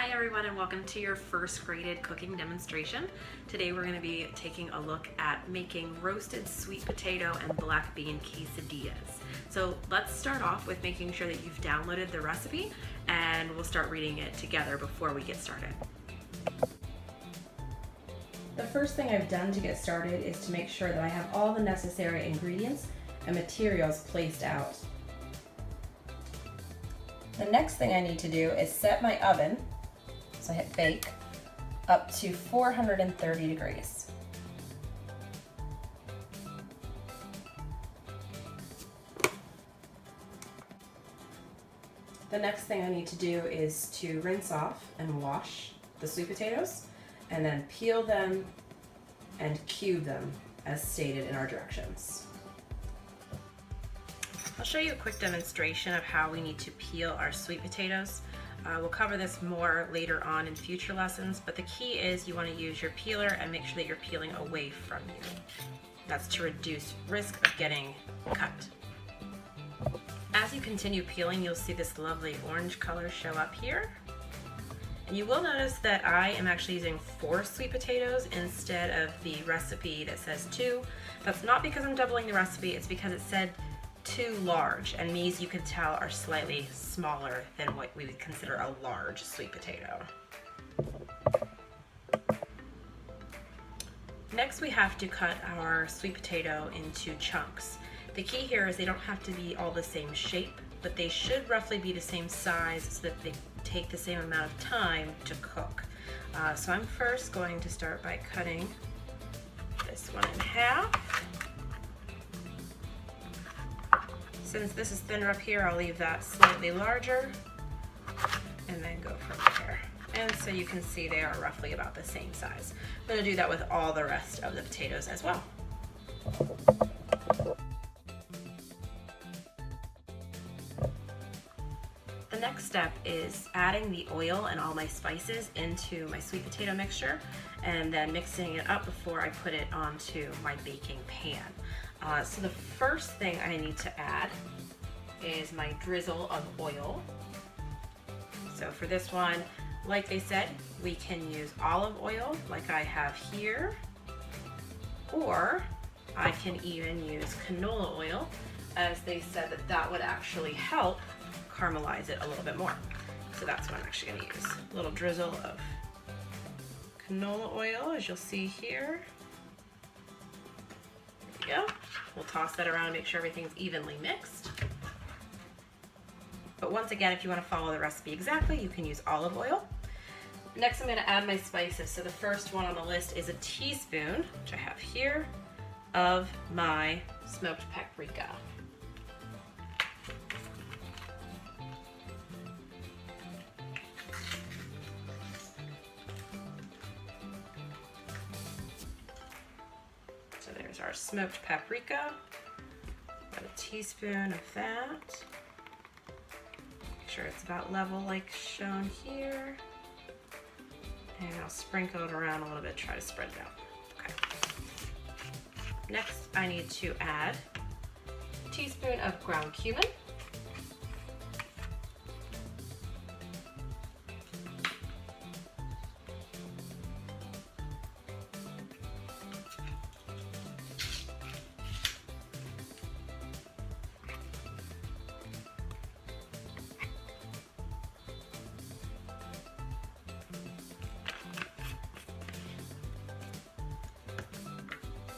Hi everyone and welcome to your first graded cooking demonstration. Today we're going to be taking a look at making roasted sweet potato and black bean quesadillas. So let's start off with making sure that you've downloaded the recipe and we'll start reading it together before we get started. The first thing I've done to get started is to make sure that I have all the necessary ingredients and materials placed out. The next thing I need to do is set my oven, so I hit bake, up to 430 degrees. The next thing I need to do is to rinse off and wash the sweet potatoes and then peel them and cube them as stated in our directions. I'll show you a quick demonstration of how we need to peel our sweet potatoes. We'll cover this more later on in future lessons, but the key is you want to use your peeler and make sure that you're peeling away from you. That's to reduce risk of getting cut. As you continue peeling, you'll see this lovely orange color show up here. And you will notice that I am actually using 4 sweet potatoes instead of the recipe that says 2. That's not because I'm doubling the recipe, it's because it said too large, and these you can tell are slightly smaller than what we would consider a large sweet potato. Next we have to cut our sweet potato into chunks. The key here is they don't have to be all the same shape, but they should roughly be the same size so that they take the same amount of time to cook. So I'm first going to start by cutting this one in half. Since this is thinner up here, I'll leave that slightly larger and then go from there. And so you can see they are roughly about the same size. I'm going to do that with all the rest of the potatoes as well. The next step is adding the oil and all my spices into my sweet potato mixture and then mixing it up before I put it onto my baking pan. So the first thing I need to add is my drizzle of oil. So for this one, like they said, we can use olive oil like I have here, or I can even use canola oil, as they said that that would actually help caramelize it a little bit more. So that's what I'm actually going to use. A little drizzle of canola oil, as you'll see here. There we go. We'll toss that around and make sure everything's evenly mixed. But once again, if you want to follow the recipe exactly, you can use olive oil. Next, I'm going to add my spices. So the first one on the list is a teaspoon, which I have here, of my smoked paprika. So there's our smoked paprika. Got a teaspoon of that. Make sure it's about level like shown here. And I'll sprinkle it around a little bit, try to spread it out. Okay. Next, I need to add a teaspoon of ground cumin.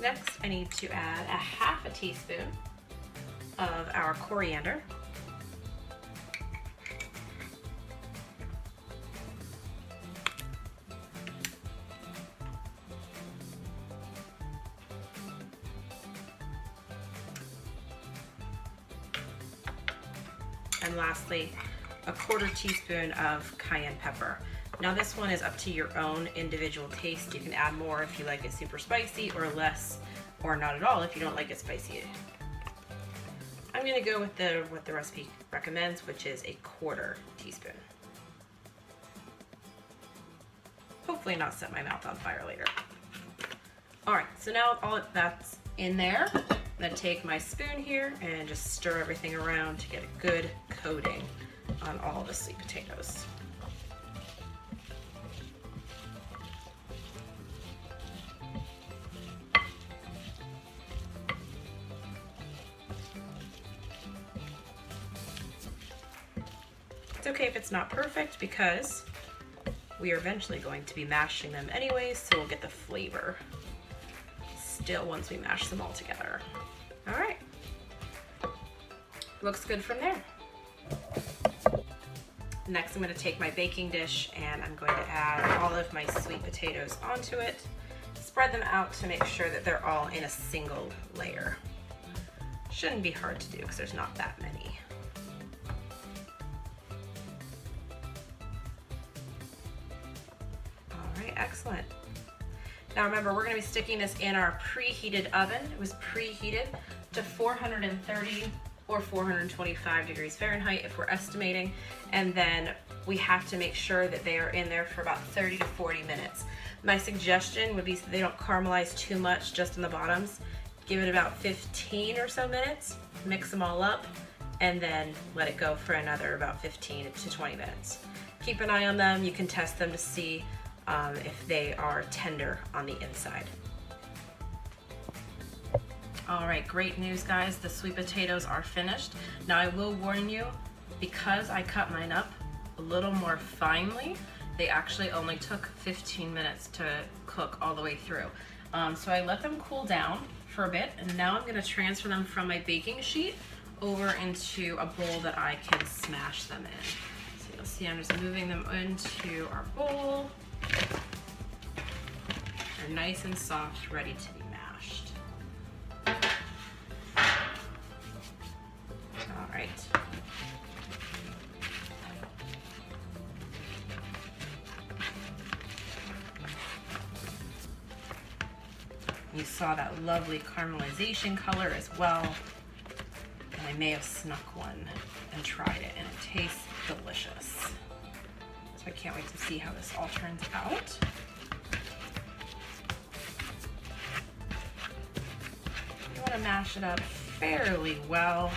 Next, I need to add a half a teaspoon of our coriander. And lastly, a quarter teaspoon of cayenne pepper. Now this one is up to your own individual taste. You can add more if you like it super spicy, or less, or not at all if you don't like it spicy. I'm going to go with what the recipe recommends, which is a quarter teaspoon. Hopefully not set my mouth on fire later. Alright, so now all that's in there, I'm going to take my spoon here and just stir everything around to get a good coating on all the sweet potatoes. It's okay if it's not perfect because we are eventually going to be mashing them anyways, so we'll get the flavor still once we mash them all together. All right, looks good from there. Next, I'm going to take my baking dish and I'm going to add all of my sweet potatoes onto it. Spread them out to make sure that they're all in a single layer. Shouldn't be hard to do because there's not that many. All right, excellent. Now remember, we're going to be sticking this in our preheated oven. It was preheated to 430 or 425 degrees Fahrenheit if we're estimating, and then we have to make sure that they are in there for about 30 to 40 minutes. My suggestion would be so they don't caramelize too much just in the bottoms. Give it about 15 or so minutes, mix them all up, and then let it go for another about 15 to 20 minutes. Keep an eye on them. You can test them to see if they are tender on the inside. All right, great news guys, the sweet potatoes are finished. Now I will warn you, because I cut mine up a little more finely, they actually only took 15 minutes to cook all the way through. So I let them cool down for a bit, and now I'm gonna transfer them from my baking sheet over into a bowl that I can smash them in. So you'll see I'm just moving them into our bowl. They're nice and soft, ready to be mashed. All right. You saw that lovely caramelization color as well. And I may have snuck one and tried it, and it tastes delicious. So I can't wait to see how this all turns out. You want to mash it up fairly well.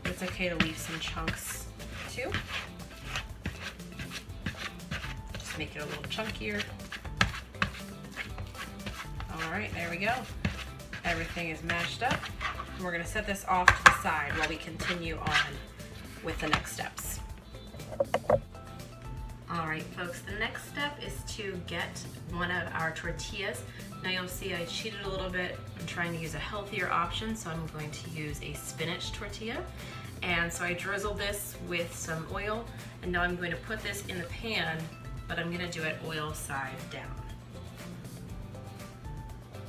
It's okay to leave some chunks too. Just make it a little chunkier. All right, there we go. Everything is mashed up. And we're gonna set this off to the side while we continue on with the next steps. All right, folks, the next step is to get one of our tortillas. Now you'll see I cheated a little bit. I'm trying to use a healthier option, so I'm going to use a spinach tortilla. And so I drizzled this with some oil, and now I'm going to put this in the pan, but I'm gonna do it oil side down.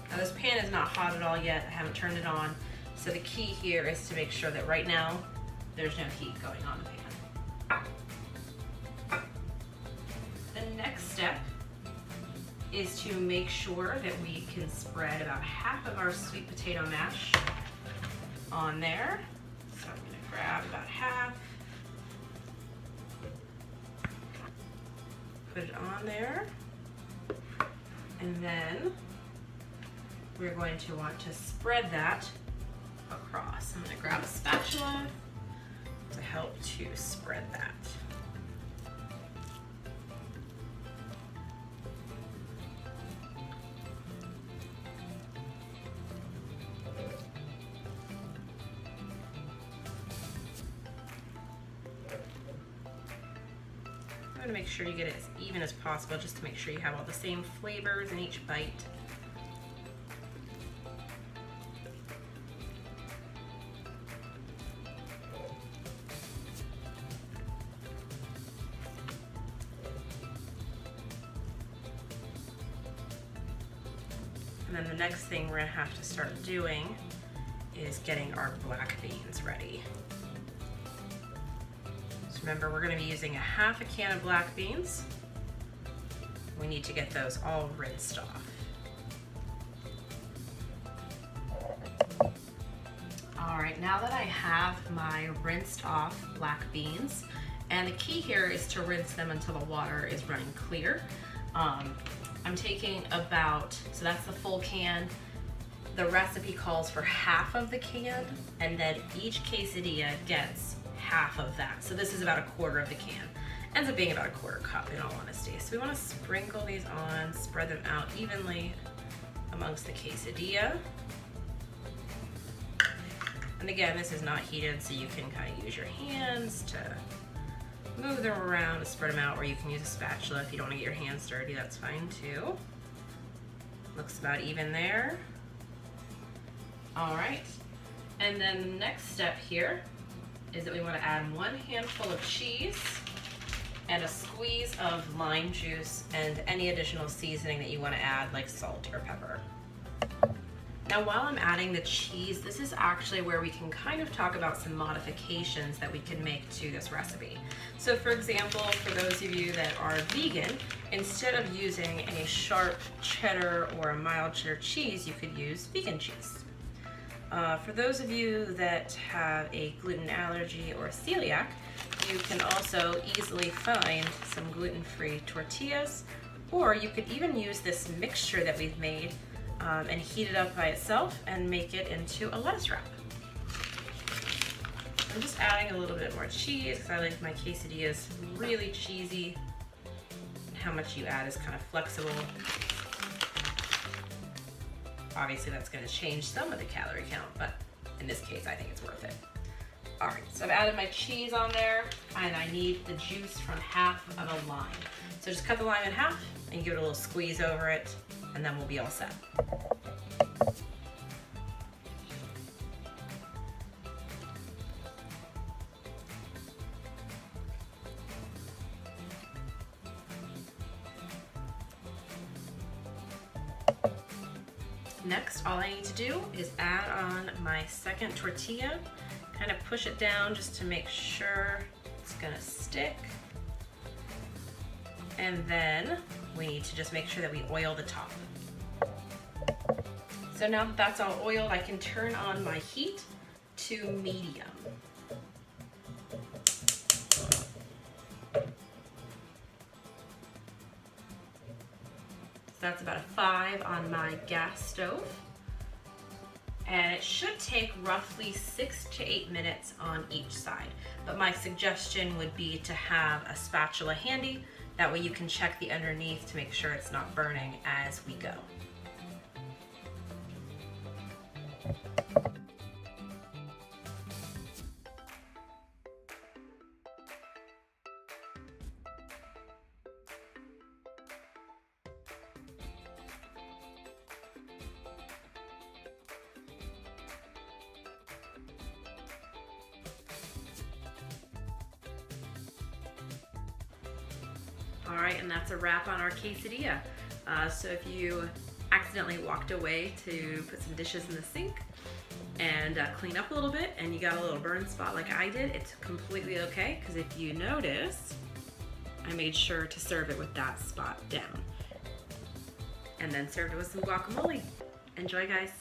Now this pan is not hot at all yet, I haven't turned it on, so the key here is to make sure that right now there's no heat going on the pan. The next step is to make sure that we can spread about half of our sweet potato mash on there. So I'm going to grab about half, put it on there, and then we're going to want to spread that across. I'm going to grab a spatula to help to spread that. I'm going to make sure you get it as even as possible, just to make sure you have all the same flavors in each bite. And then the next thing we're gonna have to start doing is getting our black beans ready. So remember, we're gonna be using a half a can of black beans. We need to get those all rinsed off. All right, now that I have my rinsed off black beans, and the key here is to rinse them until the water is running clear. I'm taking about, so that's the full can. The recipe calls for half of the can, and then each quesadilla gets half of that. So this is about a quarter of the can. Ends up being about a quarter cup in all honesty. So we want to sprinkle these on, spread them out evenly amongst the quesadilla. And again, this is not heated, so you can kind of use your hands to move them around to spread them out, or you can use a spatula if you don't want to get your hands dirty, that's fine too. Looks about even there. All right, and then the next step here is that we want to add 1 handful of cheese and a squeeze of lime juice and any additional seasoning that you want to add, like salt or pepper. Now while I'm adding the cheese, this is actually where we can kind of talk about some modifications that we can make to this recipe. So for example, for those of you that are vegan, instead of using a sharp cheddar or a mild cheddar cheese, you could use vegan cheese. For those of you that have a gluten allergy or celiac, you can also easily find some gluten-free tortillas, or you could even use this mixture that we've made and heat it up by itself and make it into a lettuce wrap. I'm just adding a little bit more cheese because I like my quesadillas really cheesy. How much you add is kind of flexible. Obviously that's going to change some of the calorie count, but in this case I think it's worth it. Alright, so I've added my cheese on there, and I need the juice from half of a lime. So just cut the lime in half and give it a little squeeze over it, and then we'll be all set. Next, all I need to do is add on my second tortilla, kind of push it down just to make sure it's gonna stick. And then we need to just make sure that we oil the top. So now that that's all oiled, I can turn on my heat to medium. That's about a 5 on my gas stove. And it should take roughly 6 to 8 minutes on each side. But my suggestion would be to have a spatula handy. That way you can check the underneath to make sure it's not burning as we go. All right, and that's a wrap on our quesadilla. So if you accidentally walked away to put some dishes in the sink and clean up a little bit and you got a little burn spot like I did, it's completely okay, because if you notice, I made sure to serve it with that spot down. And then served it with some guacamole. Enjoy, guys.